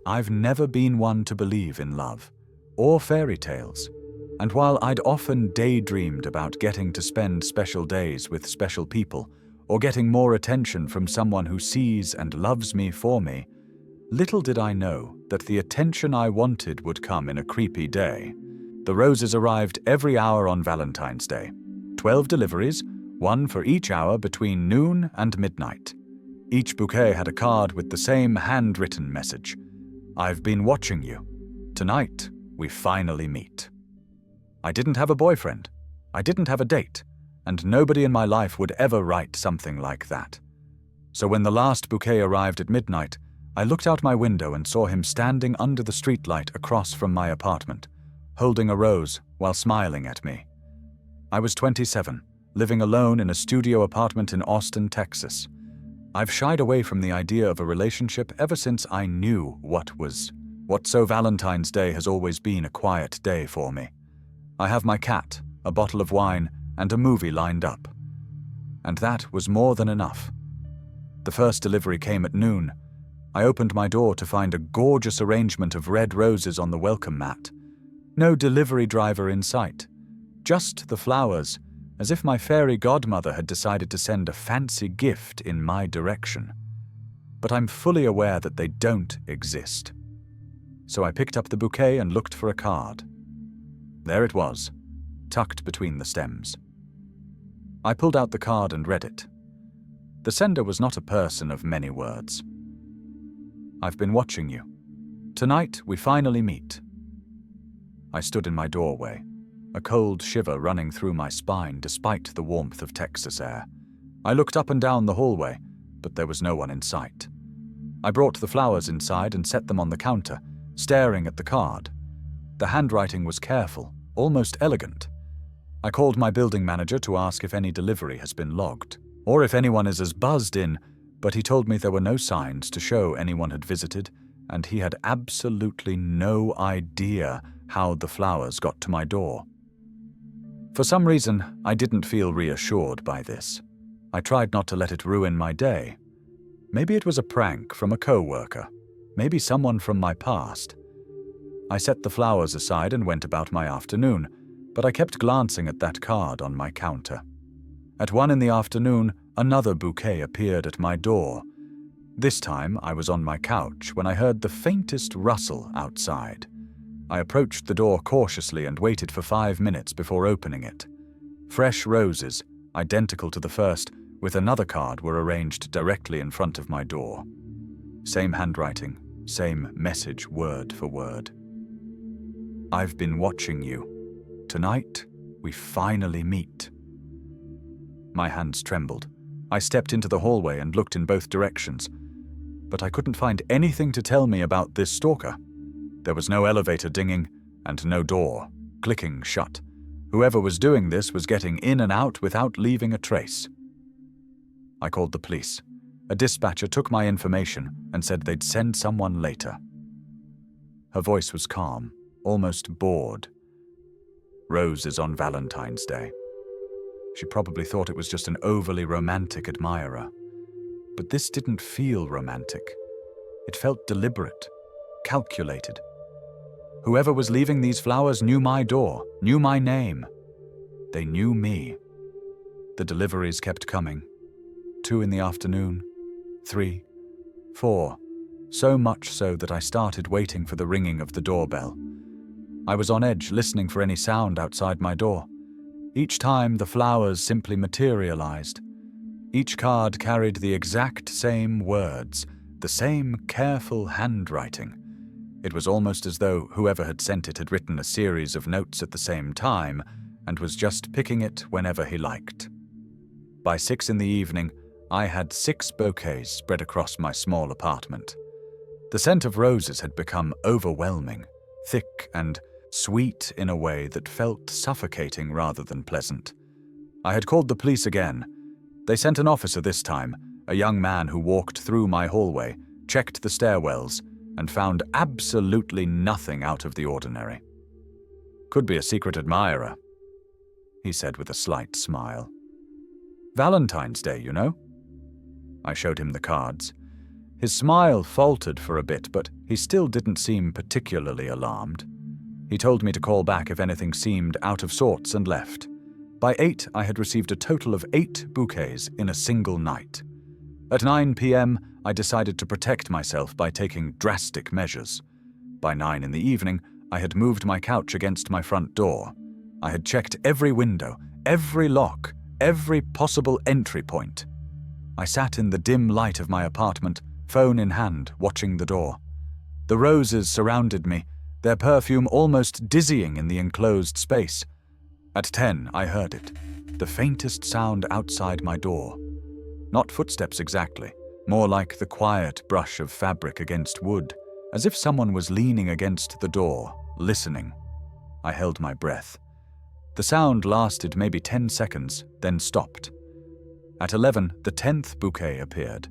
I've never been one to believe in love or fairy tales, and while I'd often daydreamed about getting to spend special days with special people or getting more attention from someone who sees and loves me for me, little did I know that the attention I wanted would come in a creepy day. The roses arrived every hour on Valentine's Day. 12 deliveries, one for each hour between noon and midnight. Each bouquet had a card with the same handwritten message. "I've been watching you. Tonight, we finally meet." I didn't have a boyfriend. I didn't have a date, and nobody in my life would ever write something like that. So when the last bouquet arrived at midnight, I looked out my window and saw him standing under the streetlight across from my apartment, holding a rose while smiling at me. I was 27, living alone in a studio apartment in Austin, Texas. I've shied away from the idea of a relationship ever since I knew what so Valentine's Day has always been a quiet day for me. I have my cat, a bottle of wine, and a movie lined up. And that was more than enough. The first delivery came at noon. I opened my door to find a gorgeous arrangement of red roses on the welcome mat. No delivery driver in sight. Just the flowers, as if my fairy godmother had decided to send a fancy gift in my direction. But I'm fully aware that they don't exist. So I picked up the bouquet and looked for a card. There it was, tucked between the stems. I pulled out the card and read it. The sender was not a person of many words. "I've been watching you. Tonight, we finally meet." I stood in my doorway, a cold shiver running through my spine despite the warmth of Texas air. I looked up and down the hallway, but there was no one in sight. I brought the flowers inside and set them on the counter, staring at the card. The handwriting was careful, almost elegant. I called my building manager to ask if any delivery has been logged, or if anyone is as buzzed in, but he told me there were no signs to show anyone had visited, and he had absolutely no idea how the flowers got to my door. For some reason, I didn't feel reassured by this. I tried not to let it ruin my day. Maybe it was a prank from a co-worker, maybe someone from my past. I set the flowers aside and went about my afternoon, but I kept glancing at that card on my counter. At 1 in the afternoon, another bouquet appeared at my door. This time, I was on my couch when I heard the faintest rustle outside. I approached the door cautiously and waited for 5 minutes before opening it. Fresh roses, identical to the first, with another card, were arranged directly in front of my door. Same handwriting, same message word for word. "I've been watching you. Tonight, we finally meet." My hands trembled. I stepped into the hallway and looked in both directions, but I couldn't find anything to tell me about this stalker. There was no elevator dinging and no door clicking shut. Whoever was doing this was getting in and out without leaving a trace. I called the police. A dispatcher took my information and said they'd send someone later. Her voice was calm, almost bored. "Roses on Valentine's Day." She probably thought it was just an overly romantic admirer. But this didn't feel romantic. It felt deliberate, calculated. Whoever was leaving these flowers knew my door, knew my name. They knew me. The deliveries kept coming. 2 in the afternoon, 3, 4, so much so that I started waiting for the ringing of the doorbell. I was on edge, listening for any sound outside my door. Each time, the flowers simply materialized. Each card carried the exact same words, the same careful handwriting. It was almost as though whoever had sent it had written a series of notes at the same time and was just picking it whenever he liked. By 6 in the evening, I had 6 bouquets spread across my small apartment. The scent of roses had become overwhelming, thick and sweet in a way that felt suffocating rather than pleasant. I had called the police again. They sent an officer this time, a young man who walked through my hallway, checked the stairwells, and found absolutely nothing out of the ordinary. "Could be a secret admirer," he said with a slight smile. "Valentine's Day, you know." I showed him the cards. His smile faltered for a bit, but he still didn't seem particularly alarmed. He told me to call back if anything seemed out of sorts and left. By 8, I had received a total of 8 bouquets in a single night. At 9 p.m., I decided to protect myself by taking drastic measures. By 9 in the evening, I had moved my couch against my front door. I had checked every window, every lock, every possible entry point. I sat in the dim light of my apartment, phone in hand, watching the door. The roses surrounded me, their perfume almost dizzying in the enclosed space. At 10, I heard it, the faintest sound outside my door. Not footsteps exactly, more like the quiet brush of fabric against wood, as if someone was leaning against the door, listening. I held my breath. The sound lasted maybe 10 seconds, then stopped. At 11, the 10th bouquet appeared.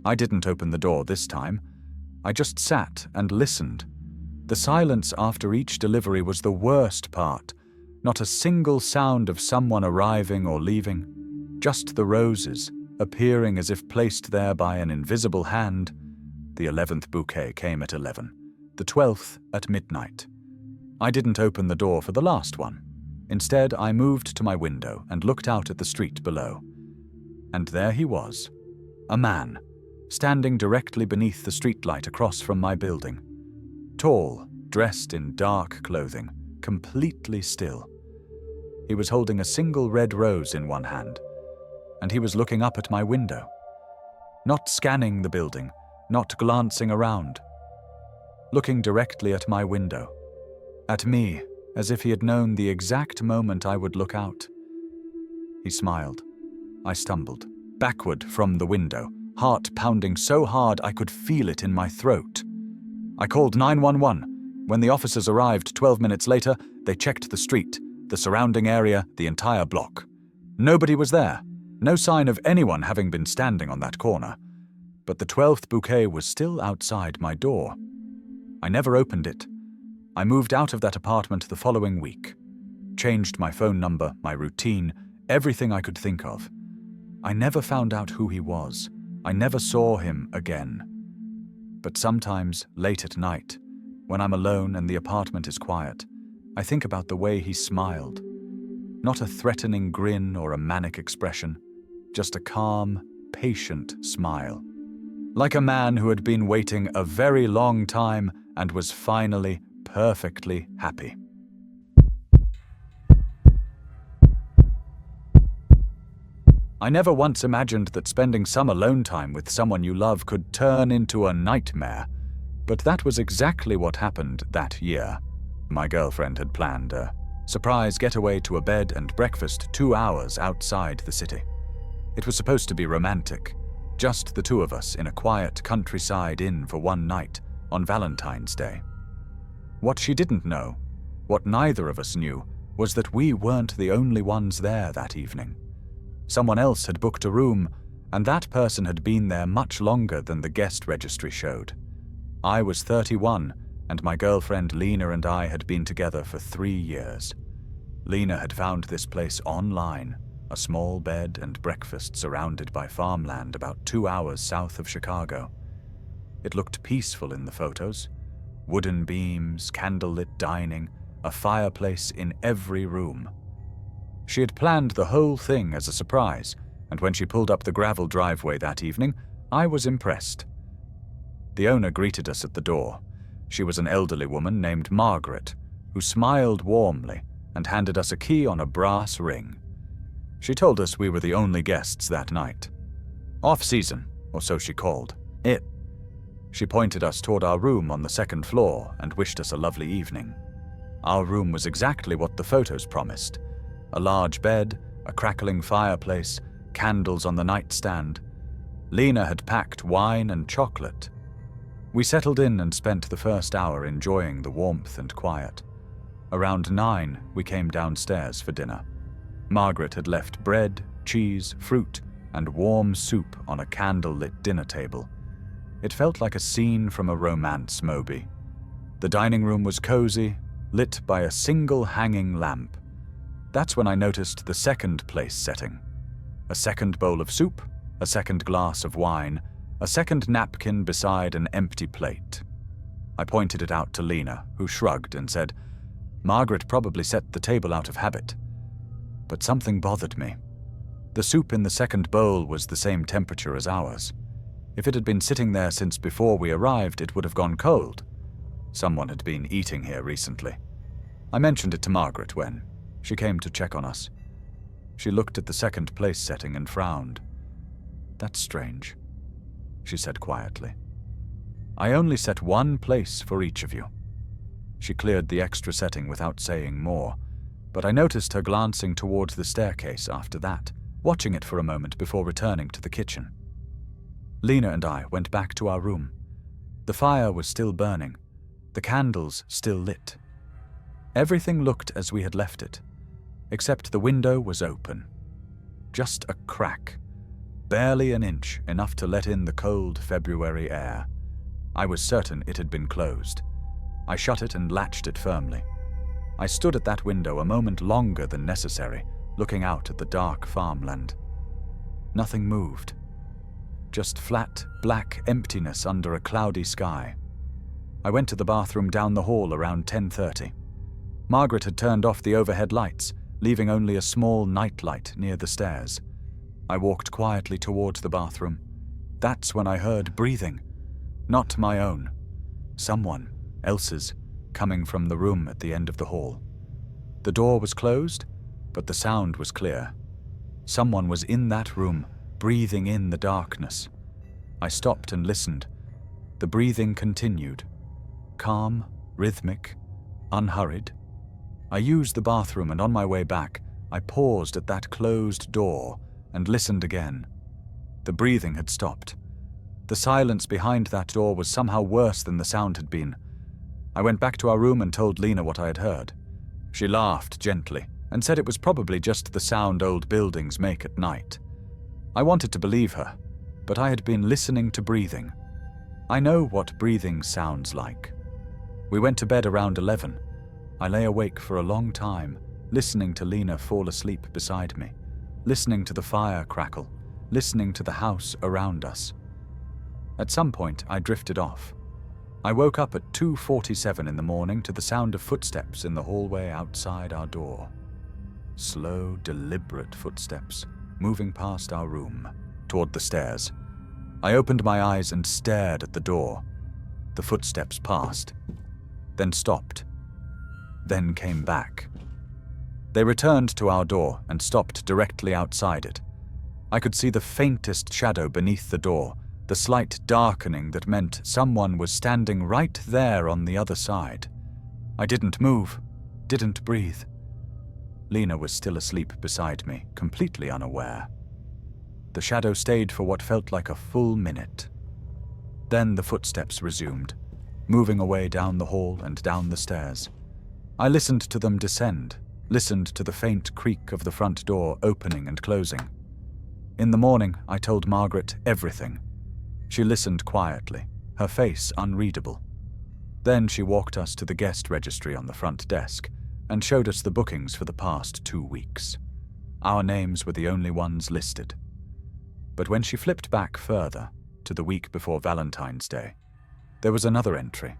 I didn't open the door this time. I just sat and listened. The silence after each delivery was the worst part. Not a single sound of someone arriving or leaving. Just the roses, appearing as if placed there by an invisible hand. The 11th bouquet came at 11, the 12th at midnight. I didn't open the door for the last one. Instead, I moved to my window and looked out at the street below. And there he was, a man, standing directly beneath the streetlight across from my building. Tall, dressed in dark clothing, completely still. He was holding a single red rose in one hand, and he was looking up at my window. Not scanning the building, not glancing around. Looking directly at my window. At me, as if he had known the exact moment I would look out. He smiled. I stumbled, backward from the window, heart pounding so hard I could feel it in my throat. I called 911. When the officers arrived 12 minutes later, they checked the street, the surrounding area, the entire block. Nobody was there. No sign of anyone having been standing on that corner. But the 12th bouquet was still outside my door. I never opened it. I moved out of that apartment the following week. Changed my phone number, my routine, everything I could think of. I never found out who he was. I never saw him again. But sometimes, late at night, when I'm alone and the apartment is quiet, I think about the way he smiled. Not a threatening grin or a manic expression, just a calm, patient smile. Like a man who had been waiting a very long time and was finally perfectly happy. I never once imagined that spending some alone time with someone you love could turn into a nightmare, but that was exactly what happened that year. My girlfriend had planned a surprise getaway to a bed and breakfast 2 hours outside the city. It was supposed to be romantic, just the two of us in a quiet countryside inn for one night on Valentine's Day. What she didn't know, what neither of us knew, was that we weren't the only ones there that evening. Someone else had booked a room, and that person had been there much longer than the guest registry showed. I was 31, and my girlfriend Lena and I had been together for 3 years. Lena had found this place online, a small bed and breakfast surrounded by farmland about 2 hours south of Chicago. It looked peaceful in the photos. Wooden beams, candlelit dining, a fireplace in every room. She had planned the whole thing as a surprise, and when she pulled up the gravel driveway that evening, I was impressed. The owner greeted us at the door. She was an elderly woman named Margaret, who smiled warmly and handed us a key on a brass ring. She told us we were the only guests that night. Off-season, or so she called it. She pointed us toward our room on the second floor and wished us a lovely evening. Our room was exactly what the photos promised. A large bed, a crackling fireplace, candles on the nightstand. Lena had packed wine and chocolate. We settled in and spent the first hour enjoying the warmth and quiet. Around 9, we came downstairs for dinner. Margaret had left bread, cheese, fruit, and warm soup on a candle-lit dinner table. It felt like a scene from a romance movie. The dining room was cozy, lit by a single hanging lamp. That's when I noticed the second place setting. A second bowl of soup, a second glass of wine, A second napkin beside an empty plate. I pointed it out to Lena, who shrugged and said, "Margaret probably set the table out of habit." But something bothered me. The soup in the second bowl was the same temperature as ours. If it had been sitting there since before we arrived, it would have gone cold. Someone had been eating here recently. I mentioned it to Margaret when she came to check on us. She looked at the second place setting and frowned. "That's strange," she said quietly. "I only set one place for each of you." She cleared the extra setting without saying more, but I noticed her glancing towards the staircase after that, watching it for a moment before returning to the kitchen. Lena and I went back to our room. The fire was still burning, the candles still lit. Everything looked as we had left it, except the window was open. Just a crack, barely an inch, enough to let in the cold February air. I was certain it had been closed. I shut it and latched it firmly. I stood at that window a moment longer than necessary, looking out at the dark farmland. Nothing moved. Just flat, black emptiness under a cloudy sky. I went to the bathroom down the hall around 10:30. Margaret had turned off the overhead lights, leaving only a small nightlight near the stairs. I walked quietly towards the bathroom. That's when I heard breathing. Not my own. Someone else's, coming from the room at the end of the hall. The door was closed, but the sound was clear. Someone was in that room, breathing in the darkness. I stopped and listened. The breathing continued. Calm, rhythmic, unhurried. I used the bathroom, and on my way back, I paused at that closed door and listened again. The breathing had stopped. The silence behind that door was somehow worse than the sound had been. I went back to our room and told Lena what I had heard. She laughed gently and said it was probably just the sound old buildings make at night. I wanted to believe her, but I had been listening to breathing. I know what breathing sounds like. We went to bed around 11. I lay awake for a long time, listening to Lena fall asleep beside me, listening to the fire crackle, listening to the house around us. At some point, I drifted off. I woke up at 2:47 in the morning to the sound of footsteps in the hallway outside our door. Slow, deliberate footsteps, moving past our room, toward the stairs. I opened my eyes and stared at the door. The footsteps passed, then stopped, then came back. They returned to our door and stopped directly outside it. I could see the faintest shadow beneath the door, the slight darkening that meant someone was standing right there on the other side. I didn't move, didn't breathe. Lena was still asleep beside me, completely unaware. The shadow stayed for what felt like a full minute. Then the footsteps resumed, moving away down the hall and down the stairs. I listened to them descend, listened to the faint creak of the front door opening and closing. In the morning, I told Margaret everything. She listened quietly, her face unreadable. Then she walked us to the guest registry on the front desk and showed us the bookings for the past 2 weeks. Our names were the only ones listed. But when she flipped back further, to the week before Valentine's Day, there was another entry.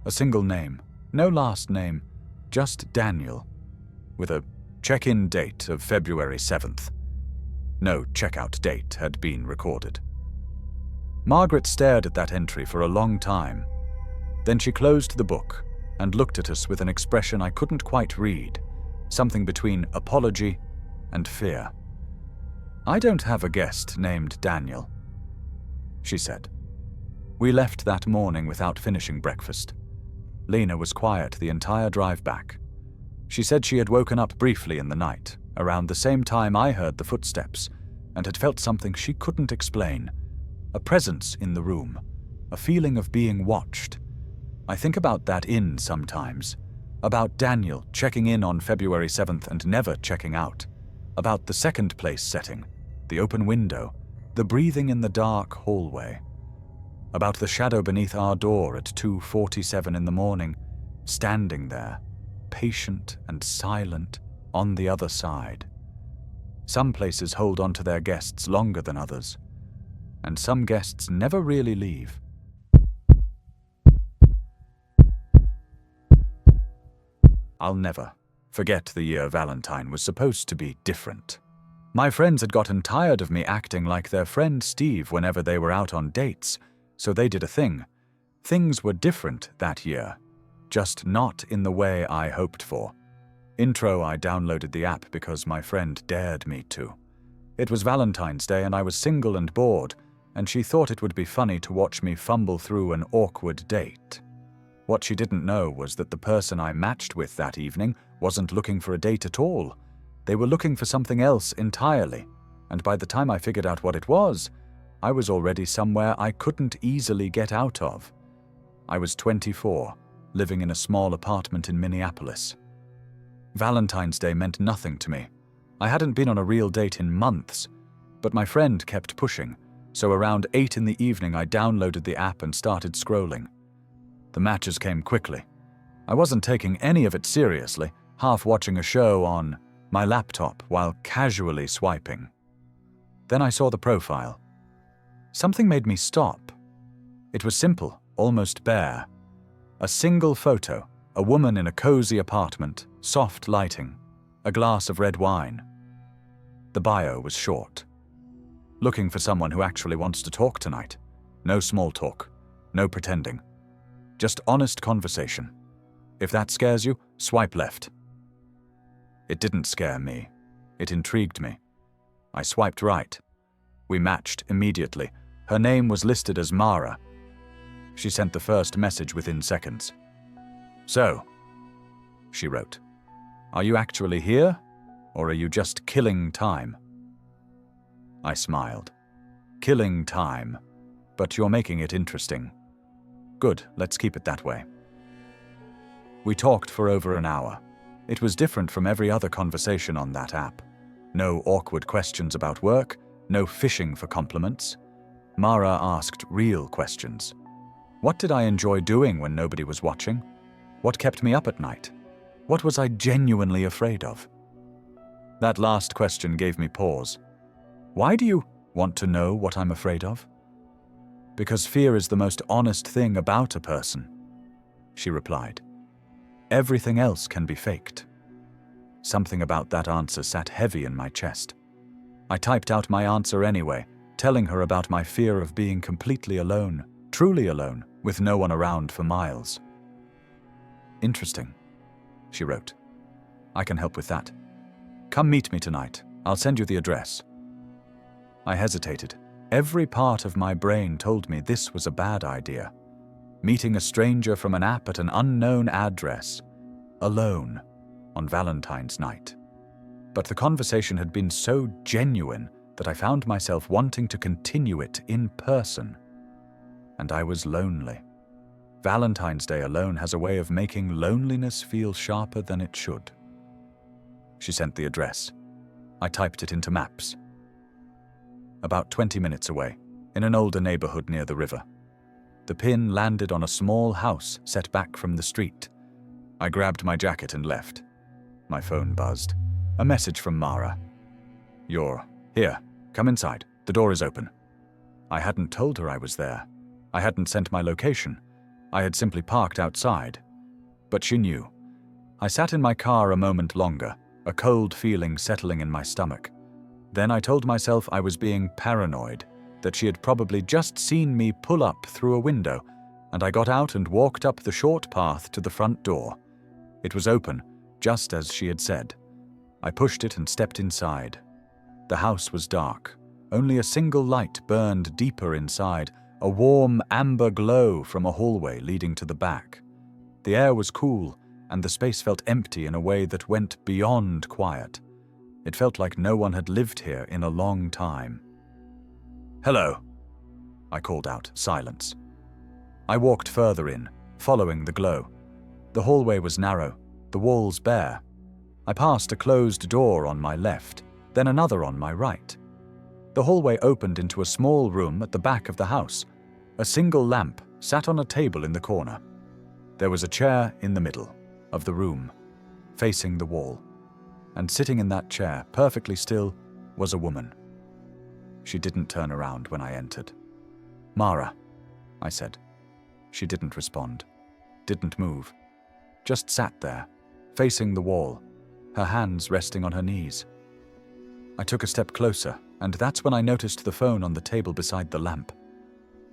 A single name, no last name, just Daniel, with a check-in date of February 7th. No checkout date had been recorded. Margaret stared at that entry for a long time. Then she closed the book and looked at us with an expression I couldn't quite read, something between apology and fear. "I don't have a guest named Daniel," she said. We left that morning without finishing breakfast. Lena was quiet the entire drive back. She said she had woken up briefly in the night, around the same time I heard the footsteps, and had felt something she couldn't explain. A presence in the room, a feeling of being watched. I think about that sometimes. About Daniel checking in on February 7th and never checking out. About the second place setting, the open window, the breathing in the dark hallway. About the shadow beneath our door at 2:47 in the morning, standing there, patient and silent, on the other side. Some places hold on to their guests longer than others. and some guests never really leave. I'll never forget the year Valentine was supposed to be different. My friends had gotten tired of me acting like their friend Steve whenever they were out on dates, so they did a thing. Things were different that year, just not in the way I hoped for. Intro, I downloaded the app because my friend dared me to. It was Valentine's Day and I was single and bored, and she thought it would be funny to watch me fumble through an awkward date. What she didn't know was that the person I matched with that evening wasn't looking for a date at all. They were looking for something else entirely, and by the time I figured out what it was, I was already somewhere I couldn't easily get out of. I was 24, living in a small apartment in Minneapolis. Valentine's Day meant nothing to me. I hadn't been on a real date in months, but my friend kept pushing, so around 8 in the evening I downloaded the app and started scrolling. The matches came quickly. I wasn't taking any of it seriously, half watching a show on my laptop while casually swiping. Then I saw the profile. Something made me stop. It was simple, almost bare. A single photo, a woman in a cozy apartment, soft lighting, a glass of red wine. The bio was short. Looking for someone who actually wants to talk tonight. No small talk, no pretending. Just honest conversation. If that scares you, swipe left. It didn't scare me. It intrigued me. I swiped right. We matched immediately. Her name was listed as Mara. She sent the first message within seconds. "So," she wrote, "are you actually here, or are you just killing time?" I smiled. "Killing time, but you're making it interesting." "Good, let's keep it that way." We talked for over an hour. It was different from every other conversation on that app. No awkward questions about work, no fishing for compliments. Mara asked real questions. What did I enjoy doing when nobody was watching? What kept me up at night? What was I genuinely afraid of? That last question gave me pause. Why do you want to know what I'm afraid of? Because fear is the most honest thing about a person, she replied. Everything else can be faked. Something about that answer sat heavy in my chest. I typed out my answer anyway, telling her about my fear of being completely alone, truly alone, with no one around for miles. "Interesting," she wrote. "I can help with that. Come meet me tonight. I'll send you the address." I hesitated. Every part of my brain told me this was a bad idea. Meeting a stranger from an app at an unknown address, alone, on Valentine's night. But the conversation had been so genuine that I found myself wanting to continue it in person. And I was lonely. Valentine's Day alone has a way of making loneliness feel sharper than it should. She sent the address. I typed it into maps. About 20 minutes away, in an older neighborhood near the river. The pin landed on a small house set back from the street. I grabbed my jacket and left. My phone buzzed. A message from Mara. "You're here. Come inside. The door is open." I hadn't told her I was there. I hadn't sent my location. I had simply parked outside. But she knew. I sat in my car a moment longer, a cold feeling settling in my stomach. Then I told myself I was being paranoid, that she had probably just seen me pull up through a window, and I got out and walked up the short path to the front door. It was open, just as she had said. I pushed it and stepped inside. The house was dark. Only a single light burned deeper inside, a warm amber glow from a hallway leading to the back. The air was cool, and the space felt empty in a way that went beyond quiet. It felt like no one had lived here in a long time. "Hello," I called out. Silence. I walked further in, following the glow. The hallway was narrow, the walls bare. I passed a closed door on my left, then another on my right. The hallway opened into a small room at the back of the house. A single lamp sat on a table in the corner. There was a chair in the middle of the room, facing the wall. And sitting in that chair, perfectly still, was a woman. She didn't turn around when I entered. "Mara," I said. She didn't respond, didn't move, just sat there, facing the wall, her hands resting on her knees. I took a step closer, and that's when I noticed the phone on the table beside the lamp.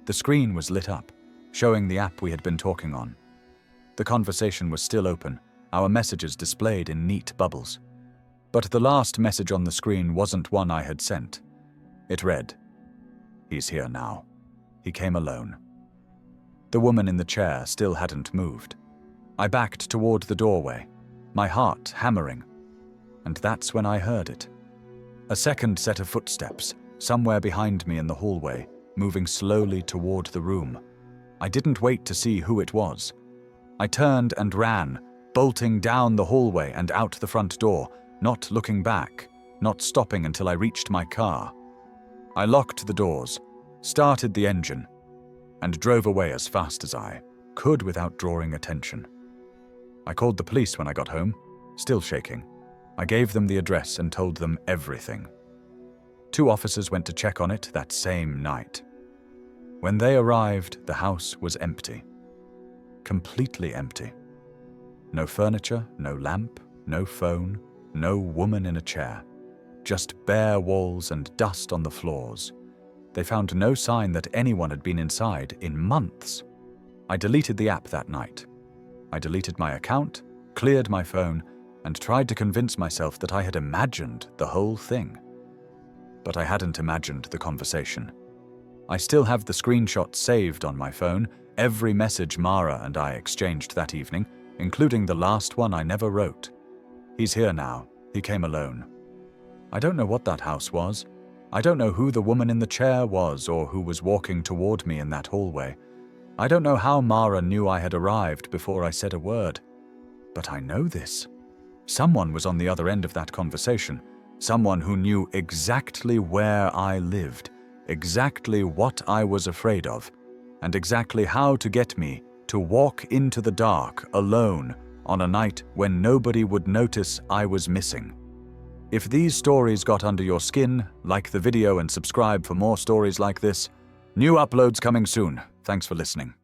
The screen was lit up, showing the app we had been talking on. The conversation was still open, our messages displayed in neat bubbles. But the last message on the screen wasn't one I had sent. It read, "He's here now. He came alone." The woman in the chair still hadn't moved. I backed toward the doorway, my heart hammering. And that's when I heard it. A second set of footsteps, somewhere behind me in the hallway, moving slowly toward the room. I didn't wait to see who it was. I turned and ran, bolting down the hallway and out the front door, not looking back, not stopping until I reached my car. I locked the doors, started the engine, and drove away as fast as I could without drawing attention. I called the police when I got home, still shaking. I gave them the address and told them everything. 2 officers went to check on it that same night. When they arrived, the house was empty. Completely empty. No furniture, no lamp, no phone, no woman in a chair. Just bare walls and dust on the floors. They found no sign that anyone had been inside in months. I deleted the app that night. I deleted my account, cleared my phone, and tried to convince myself that I had imagined the whole thing. But I hadn't imagined the conversation. I still have the screenshots saved on my phone, every message Mara and I exchanged that evening, including the last one I never wrote. "He's here now. He came alone." I don't know what that house was. I don't know who the woman in the chair was or who was walking toward me in that hallway. I don't know how Mara knew I had arrived before I said a word. But I know this. Someone was on the other end of that conversation. Someone who knew exactly where I lived, exactly what I was afraid of, and exactly how to get me to walk into the dark alone on a night when nobody would notice I was missing. If these stories got under your skin, like the video and subscribe for more stories like this. New uploads coming soon. Thanks for listening.